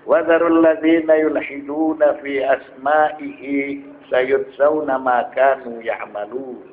Wa dzarul ladzina yulhiduna fi asma'ihi sayujzauna ma kanu ya'malun.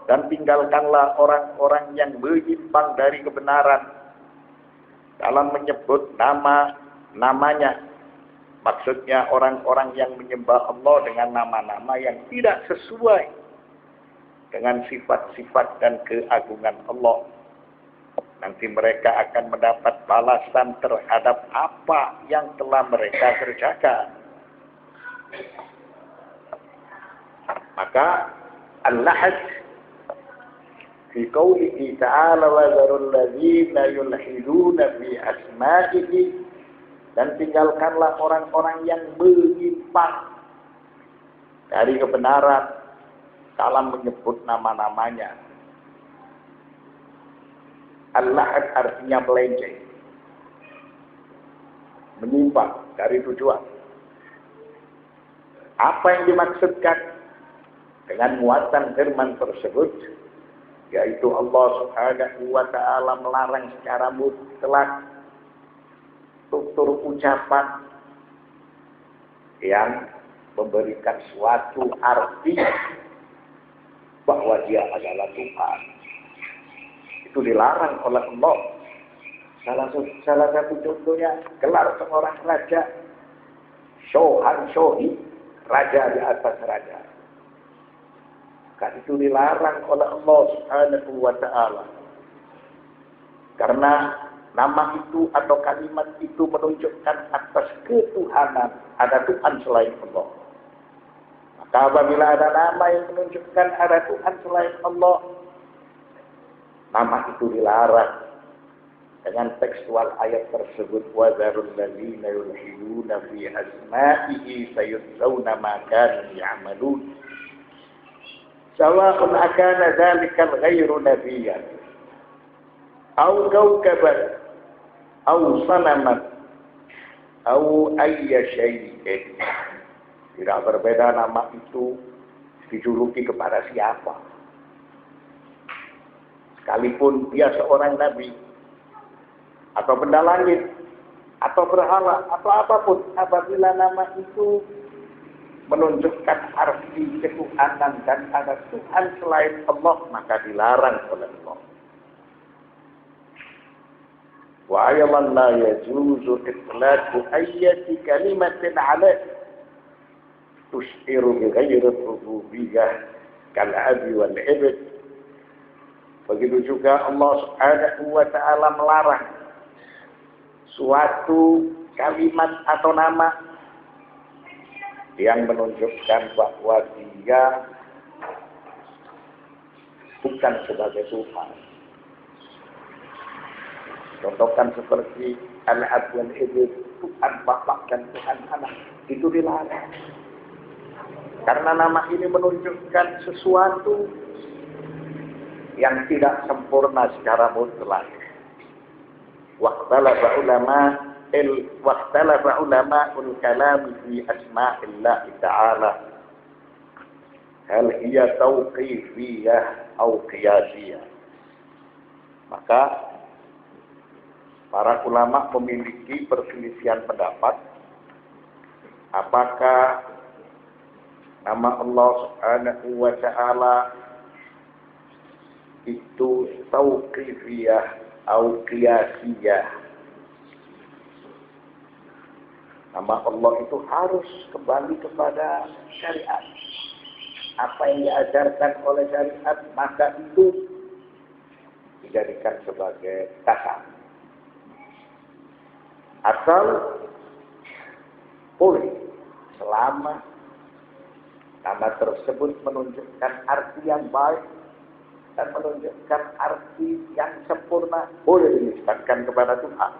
Dan tinggalkanlah orang-orang yang menyimpang dari kebenaran dalam menyebut namanya. Maksudnya orang-orang yang menyembah Allah dengan nama-nama yang tidak sesuai dengan sifat-sifat dan keagungan Allah. Nanti mereka akan mendapat balasan terhadap apa yang telah mereka kerjakan. Maka Al-Lahad fi qawlihi ta'ala wa dharul ladzina yulhiduna fi asma'ihi, dan tinggalkanlah orang-orang yang menyimpang dari kebenaran dalam menyebut nama-namanya. Al-Lahad artinya melenceng, menyimpang dari tujuan. Apa yang dimaksudkan dengan muatan firman tersebut? Yaitu Allah Subhanahu wa ta'ala melarang secara mutlak tutur ucapan yang memberikan suatu arti bahwa dia adalah Tuhan. Itu dilarang oleh Allah. Salah satu contohnya gelar seorang raja, Shohan Shohi, raja di atas raja. Kan itu dilarang oleh Allah Subhanahu wa ta'ala. Karena nama itu atau kalimat itu menunjukkan atas ketuhanan. Ada Tuhan selain Allah. Maka apabila ada nama yang menunjukkan ada Tuhan selain Allah, nama itu dilarang. Dengan tekstual ayat tersebut, wa dzarul ladzina yulhiduna fi asma'ihi sayujzauna ma kanu ya'malun. Sawa'un akana dzalikal ghairu nabiyyan aw kawkaban aw sanaman aw ayya syai'in. Tidak berbeda nama itu dijuluki kepada siapa. Sekalipun dia seorang nabi atau benda langit atau berhala atau apapun, apabila nama itu menunjukkan arti ketuhanan dan ada Tuhan selain Allah, maka dilarang oleh Allah. Wa ayyaman la yajuzu itlaqu ayyati kalimatin alaih tushiru bi ghairi rububiyyah kal abi wal ibad. Begitu juga Allah Subhanahu wa ta'ala melarang suatu kalimat atau nama yang menunjukkan bahwa dia bukan sebagai Tuhan. Contohkan seperti Al-Ab wal Ibn, Tuhan Bapak dan Tuhan Anak, itu dilarang. Karena nama ini menunjukkan sesuatu yang tidak sempurna secara mutlak. Waqtalafa ulama'ul kalam fi asma'illah ta'ala hal hiya tauqifiyah atau qiyasiyah. Maka para ulama memiliki perselisihan pendapat apakah nama Allah Subhanahu wa ta'ala itu tauqifiyah atau qiyasiyah. Nama Allah itu harus kembali kepada syariat. Apa yang diajarkan oleh syariat, maka itu dijadikan sebagai dasar. Asal boleh selama nama tersebut menunjukkan arti yang baik dan menunjukkan arti yang sempurna, boleh dinisbatkan kepada Tuhan.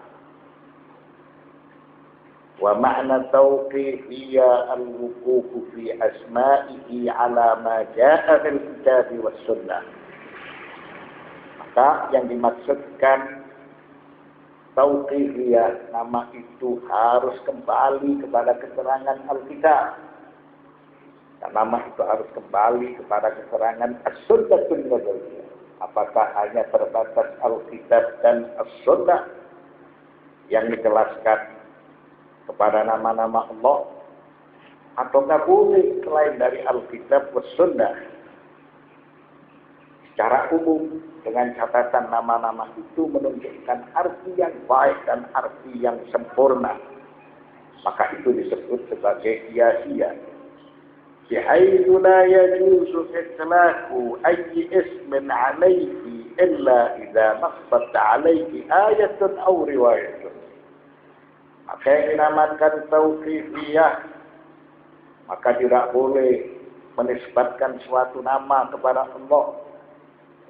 Wa ma'na tauqifiyya al-wuqufu fi asma'ihi ala ma jaa'a fil kitab was sunnah. Maka yang dimaksudkan tauqifiyya, nama itu harus kembali kepada keterangan Alkitab. Dan nama itu harus kembali kepada keterangan as-sunnah. Apakah hanya terbatas Alkitab dan As-Sunnah yang dijelaskan kepada nama-nama Allah, ataukah boleh selain dari Alkitab dan Sunnah secara umum dengan catatan nama-nama itu menunjukkan arti yang baik dan arti yang sempurna, maka itu disebut sebagai sia-sia. بحيث لا يجوز إطلاق أي اسم عليه إلا إذا نصت عليه آية أو رواية. Maka yang dinamakan tauqifiyah, maka tidak boleh menisbatkan suatu nama kepada Allah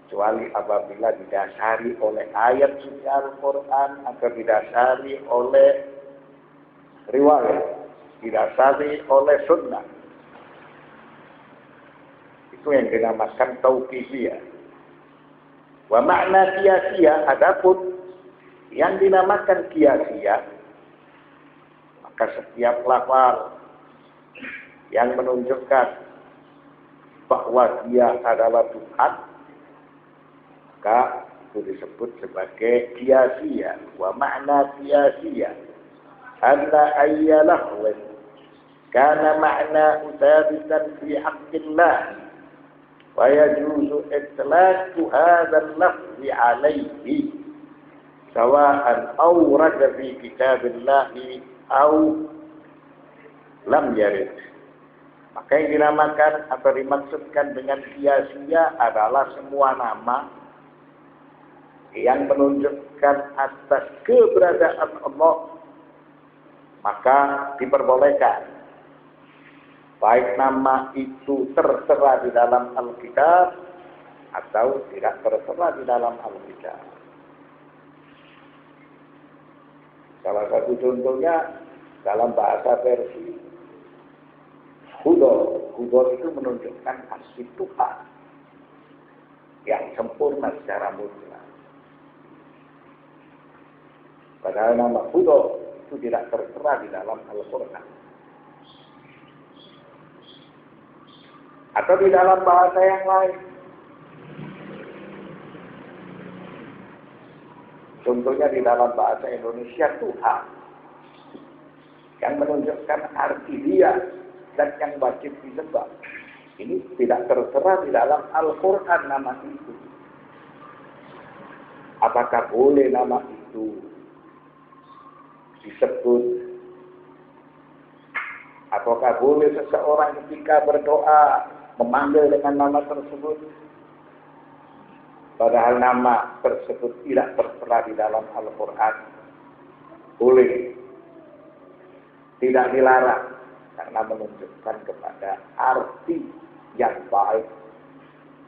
kecuali apabila didasari oleh ayat suci Al-Quran atau didasari oleh riwayat, didasari oleh sunnah. Itu yang dinamakan tauqifiyah. Wa makna qiyasiyah, adapun yang dinamakan qiyasiyah, maka setiap lafal yang menunjukkan bahwa dia adalah Tuhan, maka itu disebut sebagai qiyasiyah. Wa makna qiyasiyah anna ayya lahwin kana ma'nahu thabitan fi haqqillah ويجوز إطلاق هذا اللفظ عليه سواء أورد في كتاب الله أو لم يرد. Maka yang dinamakan atau dimaksudkan dengan sia-sia adalah semua nama yang menunjukkan atas keberadaan Allah, maka diperbolehkan. Baik nama itu tertera di dalam Alkitab atau tidak tertera di dalam Alkitab. Salah satu contohnya dalam bahasa Persia, Hudo. Hudo itu menunjukkan asli Tuhan yang sempurna secara mutlak. Padahal nama Hudo itu tidak tertera di dalam Al-Quran. Atau di dalam bahasa yang lain. Contohnya di dalam bahasa Indonesia Tuhan, yang menunjukkan arti dia dan yang wajib disembah. Ini tidak tertera di dalam Al-Quran nama itu. Apakah boleh nama itu disebut? Apakah boleh seseorang ketika berdoa memanggil dengan nama tersebut, padahal nama tersebut tidak tertera di dalam Al-Quran? Boleh, tidak dilarang, karena menunjukkan kepada arti yang baik,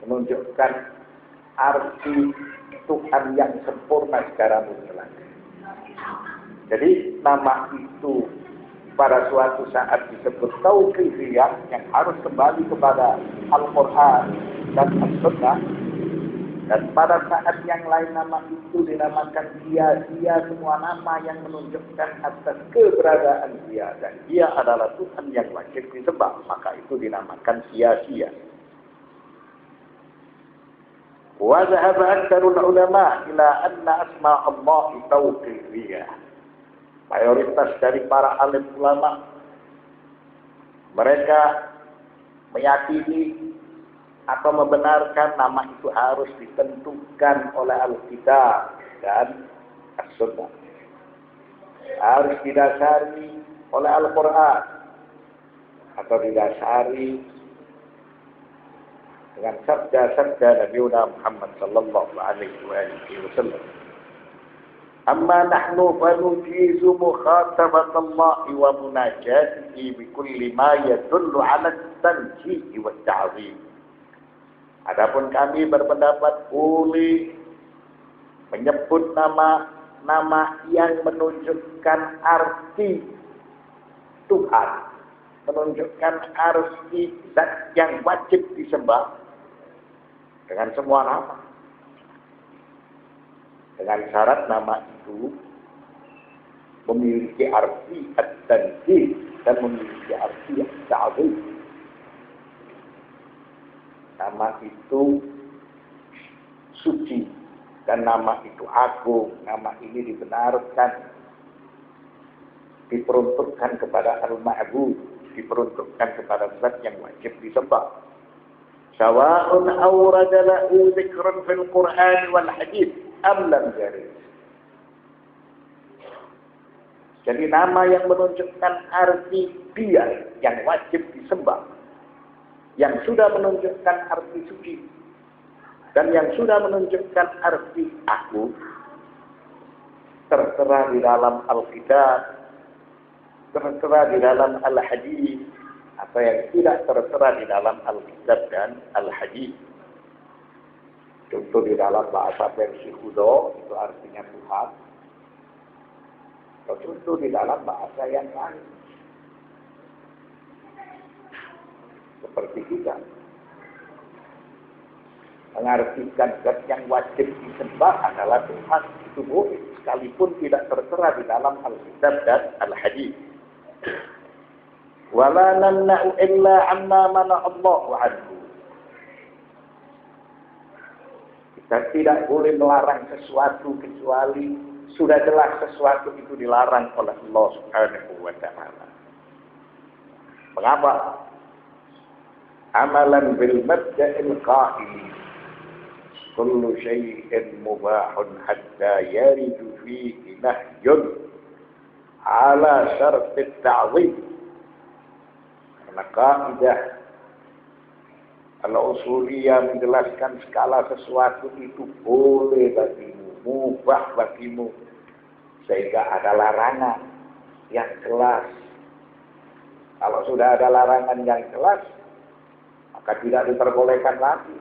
menunjukkan arti Tuhan yang sempurna secara mutlak. Jadi nama itu pada suatu saat disebut tauqifiyah yang harus kembali kepada Al-Quran dan As-Sunnah, dan pada saat yang lain nama itu dinamakan sia-sia, semua nama yang menunjukkan atas keberadaan dia dan dia adalah Tuhan yang wajib disembah, maka itu dinamakan sia-sia. Wa dhahaba aktsarul ulama ila anna asma' Allah tauqifiyah. Mayoritas dari para alim ulama, mereka meyakini atau membenarkan nama itu harus ditentukan oleh Alkitab dan As-Sunnah. Harus didasari oleh Al-Quran atau didasari dengan sabda-sabda Nabi Muhammad sallallahu alaihi wasallam. Amma nahnu fanujizu mukhatabat Allah wa munajatihi bi kulli ma yadullu ala at-tanzih wa at-ta'zim. Adapun kami berpendapat boleh menyebut nama yang menunjukkan arti Tuhan, menunjukkan arti zat yang wajib disembah dengan semua nama. Dengan syarat nama itu memiliki arti at-tanzih dan memiliki arti at-ta'zim. Nama itu suci dan nama itu agung, nama ini dibenarkan, diperuntukkan kepada al-ma'bud, diperuntukkan kepada zat yang wajib disembah. Sawa'un awrada lahu dzikran fil Qur'an wal hadits am lam yarid. Jadi nama yang menunjukkan arti dia yang wajib disembah, yang sudah menunjukkan arti suci, dan yang sudah menunjukkan arti aku, tertera di dalam Alkitab, tertera di dalam Al-Hadis, atau yang tidak tertera di dalam Alkitab dan Al-Hadis. Contoh di dalam bahasa versi Hudo, itu artinya Tuhan. Atau contoh di dalam bahasa yang lain. Seperti kita mengartikan zat yang wajib disembah adalah Tuhan, itu boleh, sekalipun tidak tertera di dalam Alkitab dan Al-Hadis. Wala namna'u illa amma mana Allahu anhu. Kita tidak boleh melarang sesuatu kecuali sudah jelas sesuatu itu dilarang oleh Allah Subhanahu wa ta'ala. Mengapa? Amalan bil mabda'il qa'il. Kullu syai'in mubahun hatta yaridu fihi nahjun ala syartit ta'zim. Karena kaidah al-usuliyah menjelaskan segala sesuatu itu boleh bagimu, mubah bagimu, sehingga ada larangan yang jelas. Kalau sudah ada larangan yang jelas, maka tidak diperbolehkan lagi.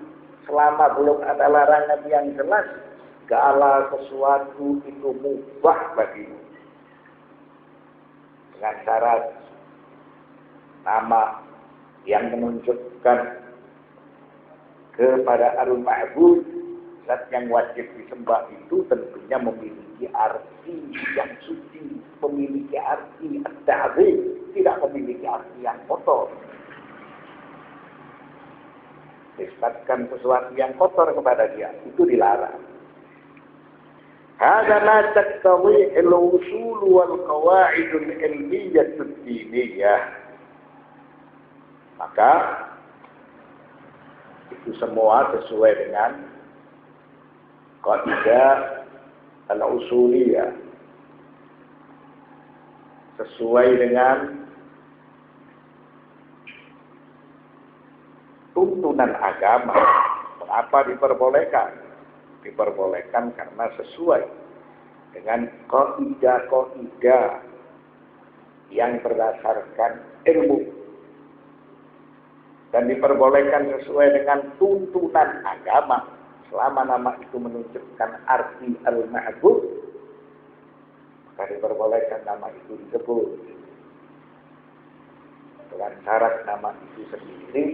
Selama belum ada larangan yang jelas, segala sesuatu itu mubah bagimu. Dengan syarat nama yang menunjukkan kepada al-ma'bud, zat yang wajib disembah itu tentunya memiliki arti yang suci, memiliki arti at-ta'zim, tidak memiliki arti yang kotor. Nisbatkan sesuatu yang kotor kepada dia, itu dilarang. Hadza ma taqtadi al-usul wal qawaid al-ilmiyyah ad-diniyah. Maka itu semua sesuai dengan kaidah al-usuliyah, sesuai dengan tuntunan agama. Mengapa diperbolehkan? Diperbolehkan karena sesuai dengan kaidah-kaidah yang berdasarkan ilmu. Dan diperbolehkan sesuai dengan tuntunan agama. Selama nama itu menunjukkan arti al-ma'bud, maka diperbolehkan nama itu disebut. Dengan syarat nama itu sendiri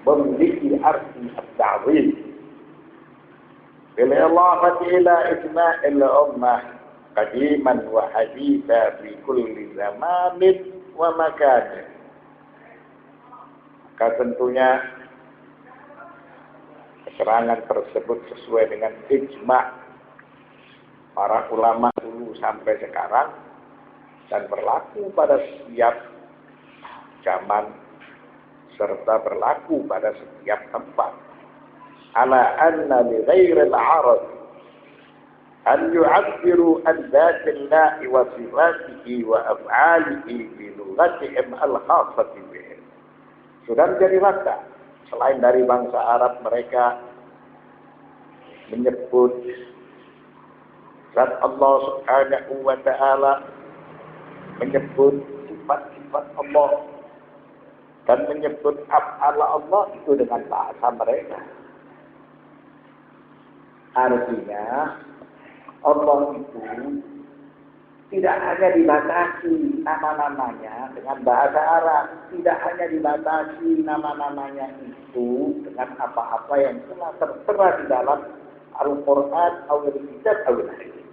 memiliki arti at-ta'zim. Bil'ilafati ila ijma'il ummah qadiman wa haditha fi kulli zamanin wa makanin. Maka tentunya keterangan tersebut sesuai dengan ijma' para ulama dulu sampai sekarang dan berlaku pada setiap zaman serta berlaku pada setiap tempat. Ala anna li ghairil arab an yu'abbiru an dzatillahi wa sifatihi wa af'alihi bi lughatihim al-khassati bih. Sudah menjadi fakta, selain dari bangsa Arab, mereka menyebut zat Allah Subhanahu wa ta'ala, menyebut sifat-sifat Allah, dan menyebut af'al Allah itu dengan bahasa mereka. Artinya Allah itu tidak hanya dibatasi nama-namanya dengan bahasa Arab, tidak hanya dibatasi nama-namanya itu dengan apa-apa yang telah tertera di dalam Al-Quran atau Al-Kitab atau Al-Hadis.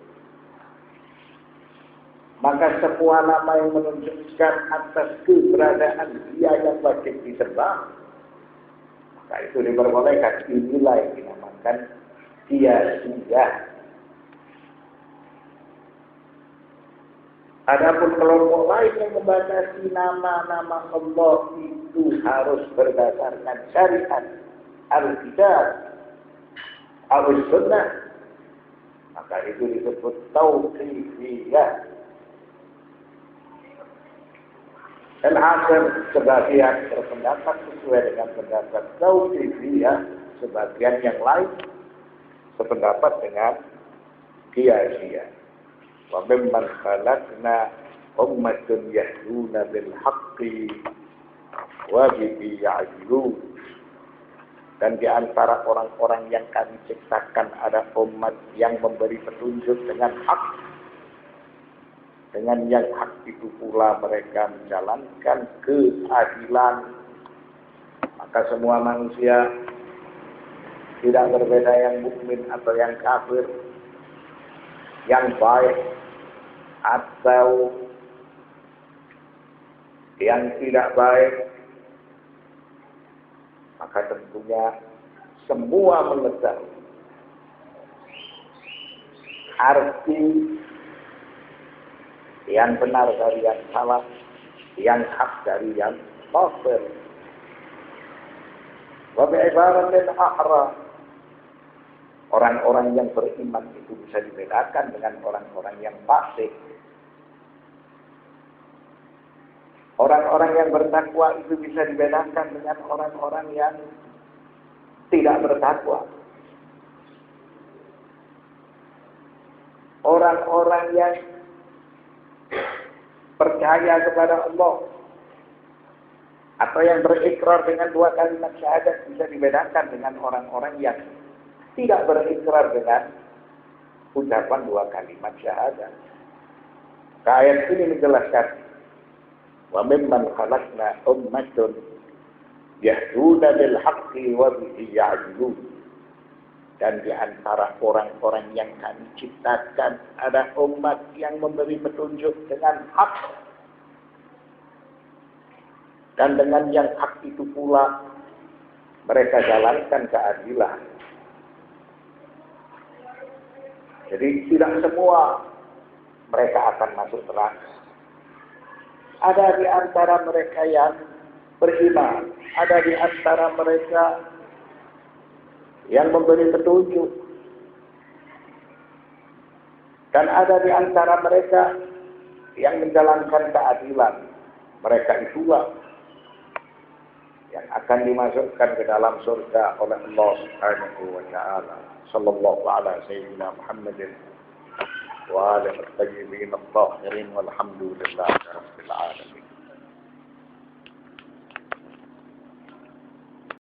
Maka semua nama yang menunjukkan atas keberadaan dia yang wajib disembah, maka itu diperbolehkan. Inilah yang dinamakan sia-sia. Adapun kelompok lain yang membatasi nama-nama Allah itu harus berdasarkan syariat Al-Kitab, Al-Sunnah, maka itu disebut tauqifiyah. Dan akhir sebagian berpendapat sesuai dengan pendapat tauqifiyah, sebagian yang lain sependapat dengan sia-sia. Wa mimman khalaqna ummatun yahduna bil haqqi wa bihi ya'dilun. Dan di antara orang-orang yang kami ciptakan ada umat yang memberi petunjuk dengan hak. Dengan yang hak itu pula mereka menjalankan keadilan. Maka semua manusia tidak berbeda yang mukmin atau yang kafir, yang baik atau yang tidak baik, maka tentunya semua mengetahui arti yang benar dari yang salah, yang hak dari yang batil. Wa bi'ibaratin ahra, orang-orang yang beriman itu bisa dibedakan dengan orang-orang yang fasik. Orang-orang yang bertakwa itu bisa dibedakan dengan orang-orang yang tidak bertakwa. Orang-orang yang percaya kepada Allah atau yang berikrar dengan dua kalimat syahadat bisa dibedakan dengan orang-orang yang tidak berikrar dengan ucapan dua kalimat syahadat. Ayat ini menjelaskan, wa mimman khalaqna ummatun yahduna bil haqqi wa bihi ya'dilun. Dan di antara orang-orang yang kami ciptakan ada umat yang memberi petunjuk dengan hak. Dan dengan yang hak itu pula mereka jalankan keadilan. Jadi tidak semua mereka akan masuk neraka. Ada di antara mereka yang beriman, ada di antara mereka yang memberi petunjuk, dan ada di antara mereka yang menjalankan keadilan. Mereka itulah yang akan dimasukkan ke dalam surga oleh Allah Subhanahu wa taala. Sallallahu ala sayyidina Muhammadin wa alihi at-tayyibin at-tahirin walhamdulillahi rabbil alamin.